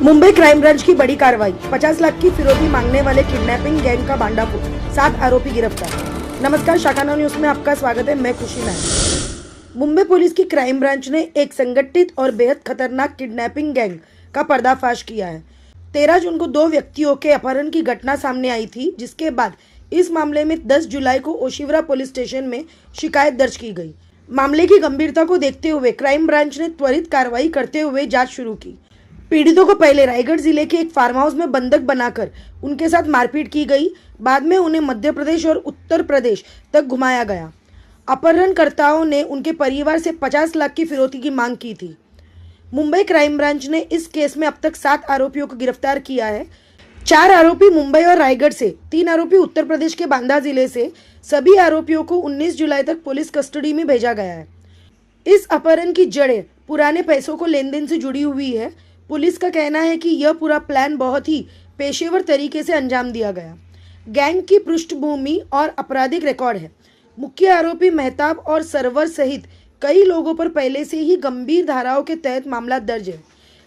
Mumbai crime branch की बड़ी कार्रवाई, 50 लाख की फिरौती मांगने वाले किडनैपिंग गैंग का भांडाफोड़, 7 आरोपी गिरफ्तार। नमस्कार, शाखा नौ न्यूज में आपका स्वागत है। मैं खुशी नायक। मुंबई पुलिस की क्राइम ब्रांच ने एक संगठित और बेहद खतरनाक किडनैपिंग गैंग का पर्दाफाश किया है। 13 जून को 2 व्यक्तियों के अपहरण की घटना सामने आई थी, जिसके बाद इस मामले में 10 जुलाई को ओशिवरा पुलिस स्टेशन में शिकायत दर्ज की गई। मामले की गंभीरता को देखते हुए क्राइम ब्रांच ने त्वरित कार्रवाई करते हुए जांच शुरू की। पीड़ितों को पहले रायगढ़ जिले के एक फार्म हाउस में बंधक बनाकर उनके साथ मारपीट की गई। बाद में उन्हें मध्य प्रदेश और उत्तर प्रदेश तक घुमाया गया। अपहरणकर्ताओं ने उनके परिवार से 50 लाख की फिरौती की मांग की थी। मुंबई क्राइम ब्रांच ने इस केस में अब तक 7 आरोपियों को गिरफ्तार किया है। 4 आरोपी मुंबई और रायगढ़ से, 3 आरोपी उत्तर प्रदेश के बांदा जिले से। सभी आरोपियों को 19 जुलाई तक पुलिस कस्टडी में भेजा गया है। इस अपहरण की जड़ें पुराने पैसों को लेन देन से जुड़ी हुई है। पुलिस का कहना है कि यह पूरा प्लान बहुत ही पेशेवर तरीके से अंजाम दिया गया। गैंग की पृष्ठभूमि और आपराधिक रिकॉर्ड है। मुख्य आरोपी मेहताब और सरवर सहित कई लोगों पर पहले से ही गंभीर धाराओं के तहत मामला दर्ज है,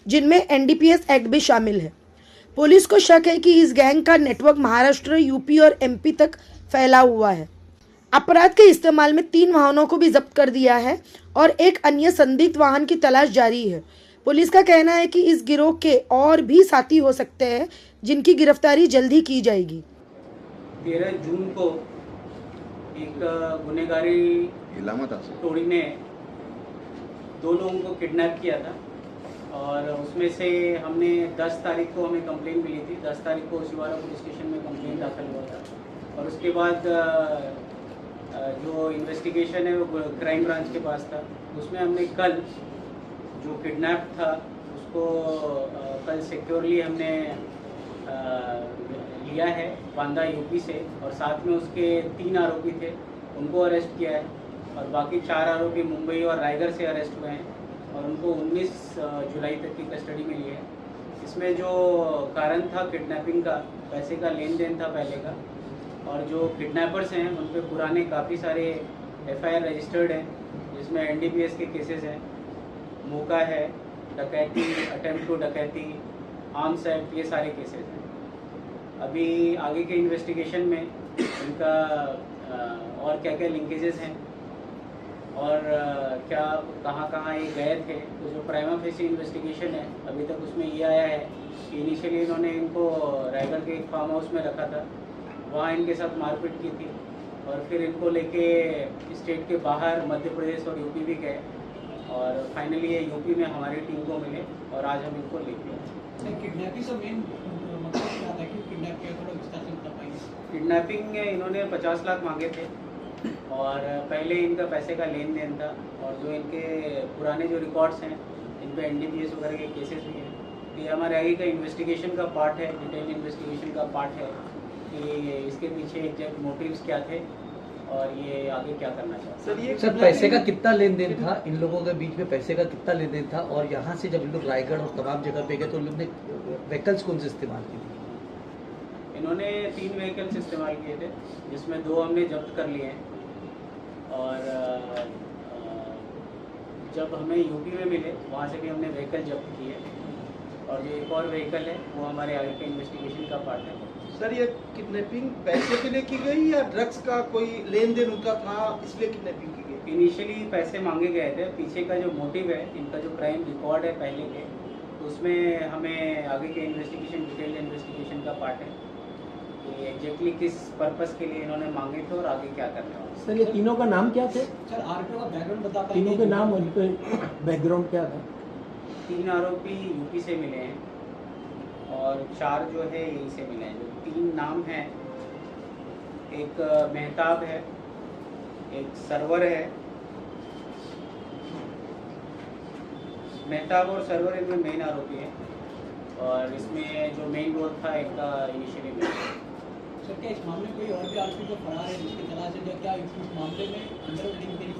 जिनमें एनडीपीएस एक्ट भी शामिल है। पुलिस को शक है कि इस गैंग का नेटवर्क महाराष्ट्र, यूपी और एमपी तक फैला हुआ है। अपराध के इस्तेमाल में 3 वाहनों को भी जब्त कर दिया है और एक अन्य संदिग्ध वाहन की तलाश जारी है। पुलिस का कहना है कि इस गिरोह के और भी साथी हो सकते हैं, जिनकी गिरफ्तारी जल्द ही की जाएगी। 13 जून को एक गुनहगारी टोली ने 2 लोगों को किडनैप किया था और उसमें से हमने 10 तारीख को हमें कंप्लेन मिली थी। 10 तारीख को ओशिवरा पुलिस स्टेशन में कंप्लेन दाखिल हुआ था और उसके बाद जो इन्वेस्टिगेशन है वो क्राइम ब्रांच के पास था। उसमें हमने कल जो किडनैप था उसको कल सिक्योरली हमने लिया है बांदा यूपी से, और साथ में उसके 3 आरोपी थे, उनको अरेस्ट किया है और बाकी 4 आरोपी मुंबई और रायगढ़ से अरेस्ट हुए हैं और उनको 19 जुलाई तक की कस्टडी में लिए है। इसमें जो कारण था किडनैपिंग का, पैसे का लेन देन था पहले का, और जो किडनैपर्स हैं उन पर पुराने काफ़ी सारे FIR रजिस्टर्ड हैं, जिसमें NDPS के केसेस हैं, मौका है, डकैती, अटेम्प्ट टू डकैती, आर्म्स एक्ट, ये सारे केसेस हैं। अभी आगे के इन्वेस्टिगेशन में इनका और क्या क्या लिंकेजेस हैं और क्या कहाँ ये गए थे, तो जो प्राइमा फेसी इन्वेस्टिगेशन है अभी तक उसमें ये आया है कि इनिशियली इन्होंने इनको रायगढ़ के एक फार्म हाउस में रखा था, वहाँ इनके साथ मारपीट की थी और फिर इनको लेके स्टेट के बाहर मध्य प्रदेश और यूपी भी गए और फाइनली ये यूपी में हमारी टीम को मिले और आज हम इनको लेके आए। किडनैपिंग का मेन मतलब क्या था कि किडनैप किया, थोड़ा विस्तार से बता पाएंगे? किडनैपिंग में इन्होंने 50 लाख मांगे थे और पहले इनका पैसे का लेन देन था और जो इनके पुराने जो रिकॉर्ड्स हैं इन पे NDPS वगैरह के केसेस भी हैं। ये हमारे आगे का इन्वेस्टिगेशन का पार्ट है, डिटेल इन्वेस्टिगेशन का पार्ट है कि इसके पीछे एग्जैक्ट मोटिव्स क्या थे और ये आगे क्या करना चाहते हैं। सर, पैसे का कितना लेन देन था इन लोगों के बीच में? पैसे का कितना लेन देन था और यहाँ से जब इन लोग रायगढ़ और तमाम जगह पे गए तो इन लोग ने व्हीकल्स कौन से इस्तेमाल किए थे? इन्होंने 3 व्हीकल्स इस्तेमाल किए थे, जिसमें 2 हमने जब्त कर लिए हैं और जब हमें यूपी में मिले वहाँ से भी हमने व्हीकल जब्त किए और जो एक और व्हीकल है वो हमारे आगे के इन्वेस्टिगेशन का पार्ट है। सर, ये किडनैपिंग पैसे के लिए की गई या ड्रग्स का कोई लेन देन उनका था इसलिए किडनैपिंग की गई? इनिशियली पैसे मांगे गए थे, पीछे का जो मोटिव है, इनका जो क्राइम रिकॉर्ड है पहले के, तो उसमें हमें आगे के इन्वेस्टिगेशन, डिटेल इन्वेस्टिगेशन का पार्ट है कि एग्जैक्टली किस पर्पस के लिए इन्होंने मांगे थे और आगे क्या करना है। सर, ये तीनों का नाम क्या थे? सर, आरोपियों का बैकग्राउंड बता पाएंगे? तीनों के नाम और उनके बैकग्राउंड क्या था? 3 आरोपी यूपी से मिले हैं और 4 जो है यहीं से मिले हैं। जो 3 नाम हैं, एक मेहताब है, एक सरवर है, मेहताब और सरवर इनमें मेन आरोपी है और इसमें जो मेन रोल था एक का इनिशियली में। सर, क्या इस मामले में कोई और भी आरोपी जो फरार है जिसकी तलाश है, क्या इस मामले में अंडरवर्ल्डिंग के लिए